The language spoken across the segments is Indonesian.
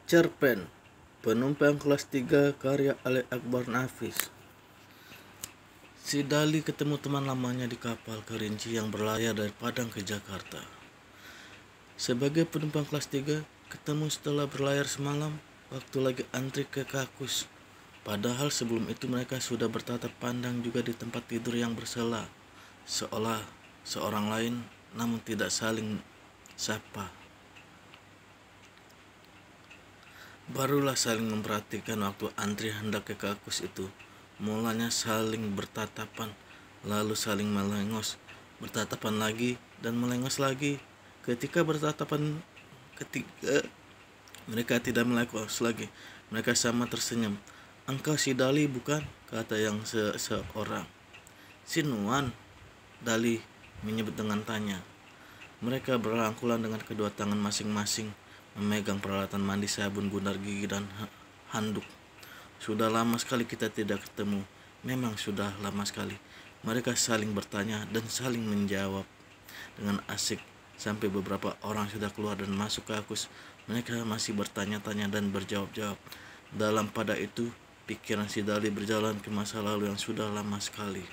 Cerpen Penumpang Kelas 3 karya Ale Akbar Nafis. Si Dali ketemu teman lamanya di kapal Kerinci yang berlayar dari Padang ke Jakarta. Sebagai penumpang kelas 3, ketemu setelah berlayar semalam waktu lagi antri ke Kakus. Padahal sebelum itu mereka sudah bertatap pandang juga di tempat tidur yang bersela, seolah seorang lain namun tidak saling sapa. Barulah saling memperhatikan waktu antri hendak ke Kakus itu. Mulanya saling bertatapan, lalu saling melengos, bertatapan lagi dan melengos lagi. Ketika bertatapan ketiga, mereka tidak melengos lagi. Mereka sama tersenyum. "Engkau si Dali bukan?" kata yang seorang. "Si Nuan," Dali menyebut dengan tanya. Mereka berangkulan dengan kedua tangan masing-masing, memegang peralatan mandi, sabun, gundar gigi, dan handuk. "Sudah lama sekali kita tidak ketemu." Memang sudah lama sekali. Mereka saling bertanya dan saling menjawab dengan asik. Sampai beberapa orang sudah keluar dan masuk ke Kakus, mereka masih bertanya-tanya dan berjawab-jawab. Dalam pada itu, pikiran si Dali berjalan ke masa lalu yang sudah lama sekali.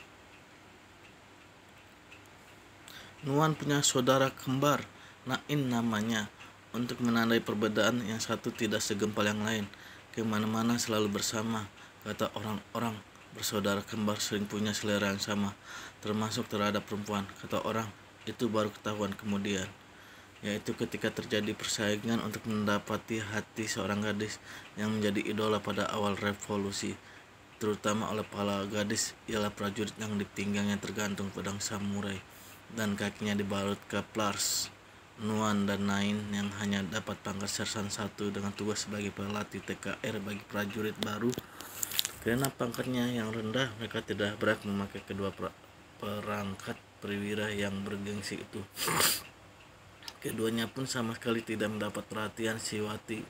Nuan punya saudara kembar, Nain namanya. Untuk menandai perbedaan, yang satu tidak segempal yang lain. Kemana-mana selalu bersama, kata orang-orang. Bersaudara kembar sering punya selera yang sama, termasuk terhadap perempuan, kata orang. Itu baru ketahuan kemudian, yaitu ketika terjadi persaingan untuk mendapati hati seorang gadis yang menjadi idola pada awal revolusi, terutama oleh para gadis, ialah prajurit yang di pinggangnya tergantung pedang samurai dan kakinya dibalut kaplars. Nuan dan Nain yang hanya dapat pangkat sersan 1 dengan tugas sebagai pelatih TKR bagi prajurit baru. Karena pangkatnya yang rendah, mereka tidak berhak memakai kedua perangkat perwira yang bergengsi itu. Keduanya pun sama sekali tidak mendapat perhatian si Wati,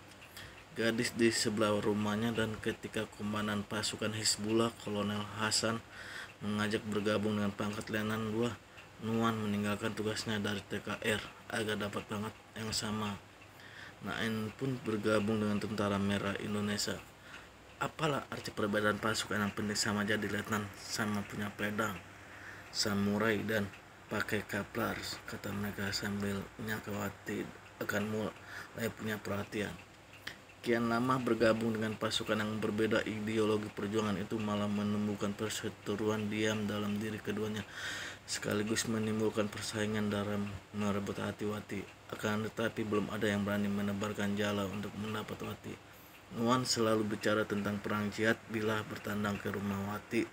gadis di sebelah rumahnya, dan ketika komandan pasukan Hizbullah Kolonel Hasan mengajak bergabung dengan pangkat Letnan 2, Nuan meninggalkan tugasnya dari TKR agar dapat pangkat yang sama. Nain pun bergabung dengan Tentara Merah Indonesia. Apalah arti perbedaan pasukan yang penting sama jadi letnan, sama punya pedang samurai dan pakai kaplars, kata mereka sambil menyakawati akan mulai punya perhatian. Kian lama bergabung dengan pasukan yang berbeda, ideologi perjuangan itu malah menumbuhkan perseteruan diam dalam diri keduanya, sekaligus menimbulkan persaingan dalam merebut hati Wati. Akan tetapi belum ada yang berani menebarkan jala untuk mendapat Wati. Nuan selalu bicara tentang perang jihad bila bertandang ke rumah Wati,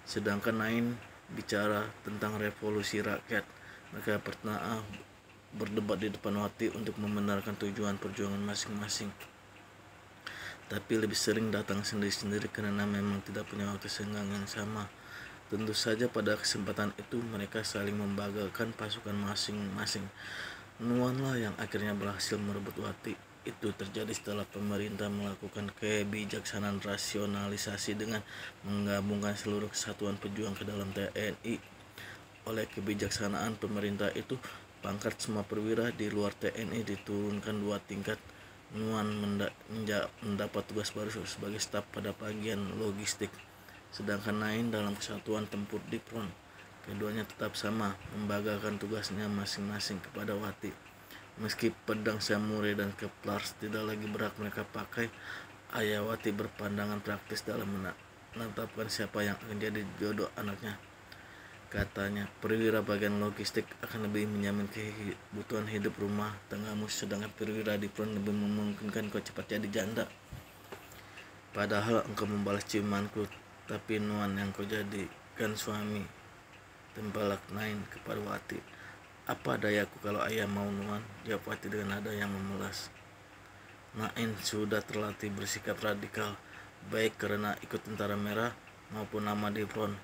sedangkan Nain bicara tentang revolusi rakyat. Mereka pernah berdebat di depan Wati untuk membenarkan tujuan perjuangan masing-masing, tapi lebih sering datang sendiri-sendiri karena memang tidak punya waktu senggang yang sama. Tentu saja pada kesempatan itu mereka saling membanggakan pasukan masing-masing. Nuan lah yang akhirnya berhasil merebut Wati. Itu terjadi setelah pemerintah melakukan kebijaksanaan rasionalisasi dengan menggabungkan seluruh kesatuan pejuang ke dalam TNI. Oleh kebijaksanaan pemerintah itu, pangkat semua perwira di luar TNI diturunkan 2 tingkat. Nuan mendapat tugas baru sebagai staf pada bagian logistik, sedangkan Nain dalam kesatuan tempur di front. Keduanya tetap sama, membanggakan tugasnya masing-masing kepada Wati. Meski pedang samurai dan kaplars tidak lagi berhak mereka pakai, ayah Wati berpandangan praktis dalam menetapkan siapa yang akan jadi jodoh anaknya. Katanya, perwira bagian logistik akan lebih menjamin kebutuhan hidup rumah tanggamu, sedangkan perwira di front lebih memungkinkan kau cepat jadi janda. Padahal engkau membalas ciumanku, tapi Nuan yang kau jadikan suami, tempelak Nain kepada Wati. "Apa dayaku kalau ayah mau, Nuan?" jawab Wati dengan nada yang memelas. Nain sudah terlatih bersikap radikal, baik karena ikut Tentara Merah maupun nama di front.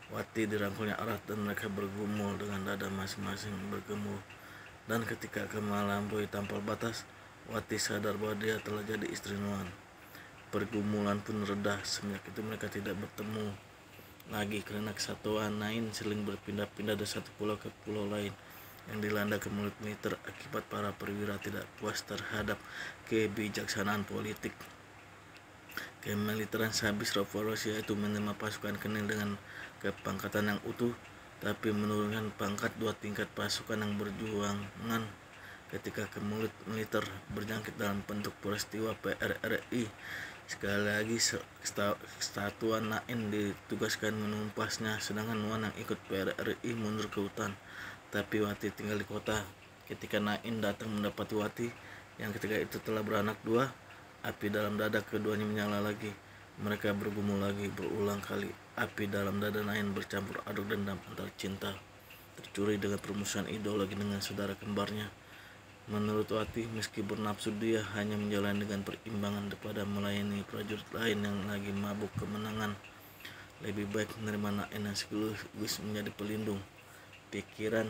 Wati dirangkulnya erat dan mereka bergumul dengan dada masing-masing bergemuruh. Dan ketika akan melampaui tampal batas, Wati sadar bahwa dia telah jadi istri Nuan. Pergumulan pun reda. Semenjak itu mereka tidak bertemu lagi karena kesatuan Nain sering berpindah-pindah dari satu pulau ke pulau lain. yang dilanda kemelut militer akibat para perwira tidak puas terhadap kebijaksanaan politik kemiliteran sehabis revolusi, yaitu menerima pasukan Kening dengan kepangkatan yang utuh, tapi menurunkan pangkat 2 tingkat pasukan yang berjuangan ketika kemelut militer berjangkit dalam bentuk peristiwa PRRI. Sekali lagi Kesatuan Nain ditugaskan menumpasnya, sedangkan Nuan yang ikut PRRI mundur ke hutan. Tapi Wati tinggal di kota. Ketika Nain datang mendapati Wati yang ketika itu telah beranak 2, api dalam dada keduanya menyala lagi. Mereka bergumul lagi berulang kali. Api dalam dada Nain bercampur aduk dendam antar cinta tercuri dengan permusuhan ideologi dengan saudara kembarnya. Menurut Wati, meski bernafsu, dia hanya menjalani dengan perimbangan daripada melayani prajurit lain yang lagi mabuk kemenangan. Lebih baik menerima Nain yang sekaligus menjadi pelindung pikiran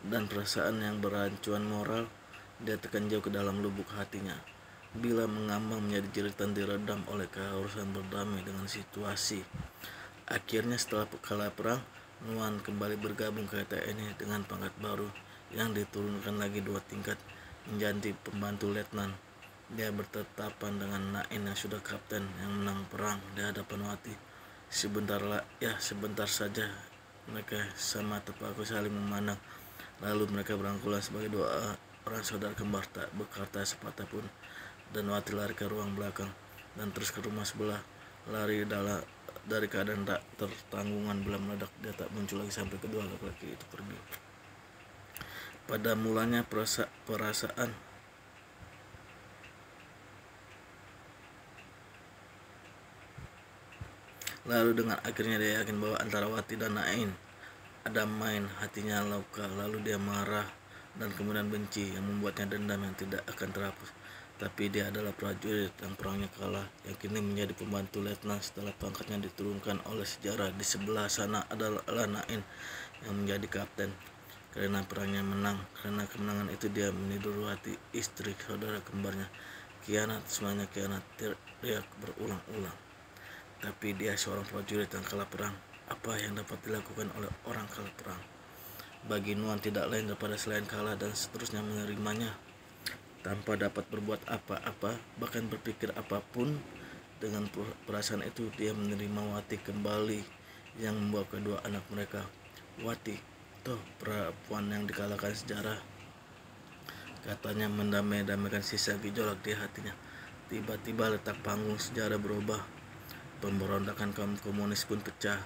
dan perasaan yang beracuan moral. Dia tekan jauh ke dalam lubuk hatinya. Bila mengambang menjadi jeritan diredam oleh keharusan berdamai dengan situasi. Akhirnya setelah kalah perang, Nuan kembali bergabung ke TNI dengan pangkat baru yang diturunkan lagi 2 tingkat menjadi pembantu letnan. Dia bertetapan dengan Nain yang sudah kapten yang menang perang di hadapan Wati. Sebentar saja mereka sama terpaku saling memandang, lalu mereka berangkulan sebagai 2 orang saudara kembar tak berkata sepatah pun. Dan Wati lari ke ruang belakang dan terus ke rumah sebelah, lari dari keadaan tak tertanggungan. Bila meledak, dia tak muncul lagi sampai kedua laki-laki itu pergi. Pada mulanya perasaan lalu dengan akhirnya dia yakin bahwa antara Wati dan Nain ada main. Hatinya luka, lalu dia marah dan kemudian benci yang membuatnya dendam yang tidak akan terhapus. Tapi dia adalah prajurit yang perangnya kalah, yang kini menjadi pembantu letnan setelah pangkatnya diturunkan oleh sejarah. Di sebelah sana adalah Nain yang menjadi kapten karena perangnya menang. Karena kemenangan itu dia menidur Wati, istri saudara kembarnya. Kianat, semuanya kianat, teriak berulang-ulang. Tapi dia seorang prajurit yang kalah perang. Apa yang dapat dilakukan oleh orang kalah perang? Bagi Nuan tidak lain daripada selain kalah dan seterusnya menerimanya tanpa dapat berbuat apa-apa, bahkan berpikir apapun. Dengan perasaan itu dia menerima Wati kembali yang membawa kedua anak mereka. Wati, toh perempuan yang dikalahkan sejarah, katanya mendamaikan sisa gejolak di hatinya. Tiba-tiba letak panggung sejarah berubah. Pemberontakan kaum komunis pun pecah.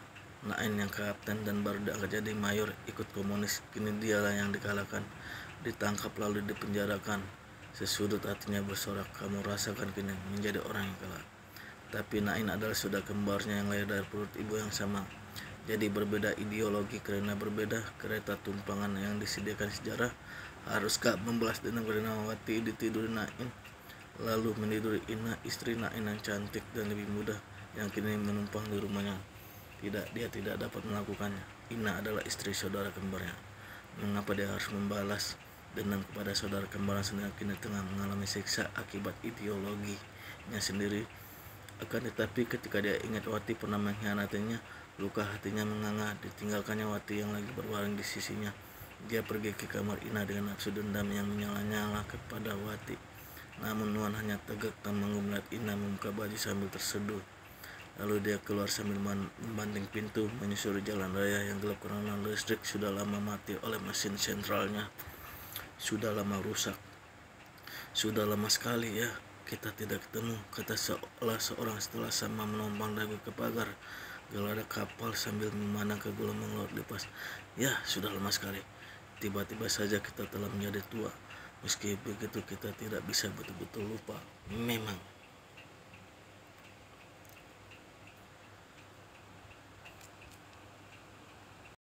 Nain yang kapten dan baru diangkat jadi mayor ikut komunis. Kini dialah yang dikalahkan, ditangkap lalu dipenjarakan. Sesudut hatinya bersorak, kamu rasakan kini menjadi orang yang kalah. Tapi Nain adalah saudara kembarnya yang lahir dari perut ibu yang sama. Jadi berbeda ideologi karena berbeda kereta tumpangan yang disediakan sejarah. Haruskah membalas dendam karena Wati ditiduri Nain, lalu meniduri Ina, istri Nain yang cantik dan lebih muda yang kini menumpang di rumahnya? Tidak, dia tidak dapat melakukannya. Ina adalah istri saudara kembarnya. Mengapa dia harus membalas dendam kepada saudara kembar yang kini tengah mengalami siksa akibat ideologinya sendiri? Akan tetapi ketika dia ingat Wati pernah mengkhianatinya, luka hatinya menganga. Ditinggalkannya Wati yang lagi berbaring di sisinya. Dia pergi ke kamar Ina dengan nafsu dendam yang menyala-nyala kepada Wati. Namun Nuan hanya tegak dan melihat Ina membuka baju sambil terseduh. Lalu dia keluar sambil membanting pintu, menyusuri jalan raya yang gelap karena listrik sudah lama mati oleh mesin sentralnya. Sudah lama rusak. Sudah lama sekali ya kita tidak ketemu, kata seorang setelah sama menumpang dagu ke pagar gelada kapal sambil memandang ke gelombang laut lepas. Ya, sudah lama sekali. Tiba-tiba saja kita telah menjadi tua. Meski begitu kita tidak bisa betul-betul lupa. Memang